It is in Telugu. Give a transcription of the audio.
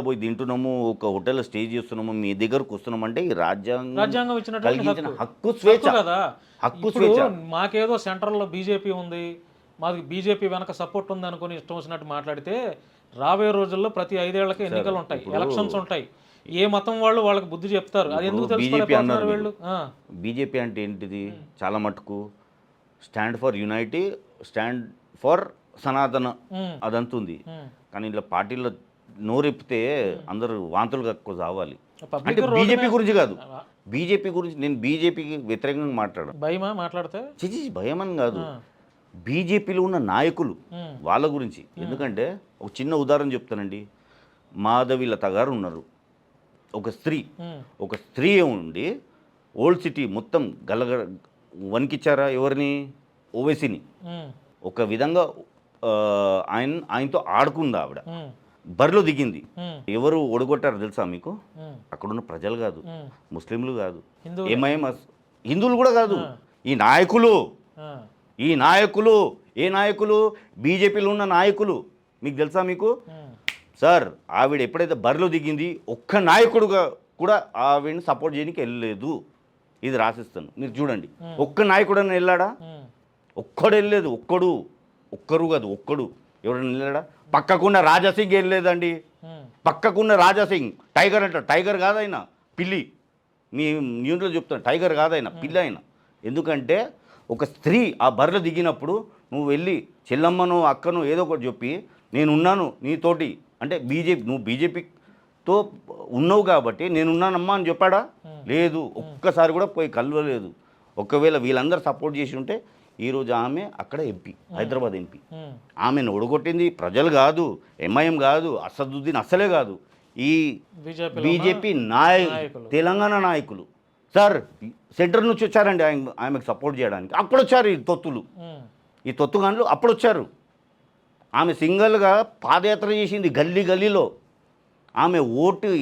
పోయి తింటున్నాము, ఒక హోటల్లో స్టే చేస్తున్నాము, మీ దగ్గరకు వస్తున్నాము అంటే ఈ రాజ్యాంగం ఇచ్చినటువంటి కలిగించిన హక్కు. హక్కు స్వేచ్ఛ, కదా. హక్కు ఇప్పుడు స్వేచ్ఛ. మాకేదో సెంట్రల్లో బీజేపీ ఉంది, మాకు బీజేపీ వెనక సపోర్ట్ ఉంది అనుకుని ఇష్టం వచ్చినట్టు మాట్లాడితే రాబోయే రోజుల్లో ప్రతి 5 ఏళ్లకి ఎన్నికలు ఉంటాయి, ఎలక్షన్స్ ఉంటాయి. ఏ మతం వాళ్ళు వాళ్ళకి బుద్ధి చెప్తారు. అది ఎందుకు తెలుసుకోలేకపోతున్నారు వీళ్ళు? బీజేపీ అంటే ఏంటిది? చాలా మటుకు stand for unity, stand for సనాతన అదంతుంది. కానీ ఇలా పార్టీలో నోరెప్పితే అందరూ వాంతులు కక్కువ చావాలి. అంటే బీజేపీ గురించి కాదు, బీజేపీ గురించి నేను బీజేపీకి వ్యతిరేకంగా మాట్లాడాను. భయమా మాట్లాడితే? చిచి భయం అని కాదు, బీజేపీలో ఉన్న నాయకులు వాళ్ళ గురించి. ఎందుకంటే ఒక చిన్న ఉదాహరణ చెప్తానండి. మాధవీలత గారు ఉన్నారు, ఒక స్త్రీ ఉండి ఓల్డ్ సిటీ మొత్తం వణికిచ్చారా ఎవరిని? ఓవైసీని. ఒక విధంగా ఆయనతో ఆడుకుంది ఆవిడ, బరిలో దిగింది. ఎవరు ఓడగొట్టారు తెలుసా మీకు? అక్కడున్న ప్రజలు కాదు, ముస్లింలు కాదు, ఎంఐఎం హిందువులు కూడా కాదు, ఈ నాయకులు. ఏ నాయకులు? బీజేపీలో ఉన్న నాయకులు. మీకు తెలుసా మీకు? సార్, ఆవిడ ఎప్పుడైతే బరిలో దిగింది ఒక్క నాయకుడుగా కూడా ఆవిడని సపోర్ట్ చేయడానికి వెళ్ళలేదు. ఇది రాసిస్తాను, మీరు చూడండి. ఒక్క నాయకుడు అని వెళ్ళాడా? ఒక్కడు వెళ్ళలేదు. ఒక్కరు కాదు, ఒక్కడు ఎవరైనా వెళ్ళాడా? పక్కకున్న రాజాసింగ్ వెళ్ళలేదండి. పక్కకున్న రాజాసింగ్ టైగర్ అంటారు. టైగర్ కాదైనా పిల్లి. మీ న్యూస్లో చెప్తాను, టైగర్ కాదైనా పిల్లి అయినా. ఎందుకంటే ఒక స్త్రీ ఆ బరిలో దిగినప్పుడు నువ్వు వెళ్ళి చెల్లమ్మను అక్కను ఏదో ఒకటి చెప్పి నేనున్నాను నీతోటి అంటే నువ్వు బీజేపీతో ఉన్నావు కాబట్టి నేనున్నానమ్మా అని చెప్పాడా? లేదు. ఒక్కసారి కూడా పోయి కలవలేదు. ఒకవేళ వీళ్ళందరూ సపోర్ట్ చేసి ఉంటే ఈరోజు ఆమె అక్కడ ఎంపీ, హైదరాబాద్ ఎంపీ. ఆమెను ఓడగొట్టింది ప్రజలు కాదు, ఎంఐఎం కాదు, అసదుద్దీన్ అస్సలే కాదు, ఈ బీజేపీ తెలంగాణ నాయకులు. సార్, సెంటర్ నుంచి వచ్చారండి ఆమెకు సపోర్ట్ చేయడానికి. అప్పుడు వచ్చారు ఈ తొత్తుగాన్లు అప్పుడు వచ్చారు. ఆమె సింగల్గా పాదయాత్ర చేసింది గల్లీ గల్లీలో. ఆమె ఓటు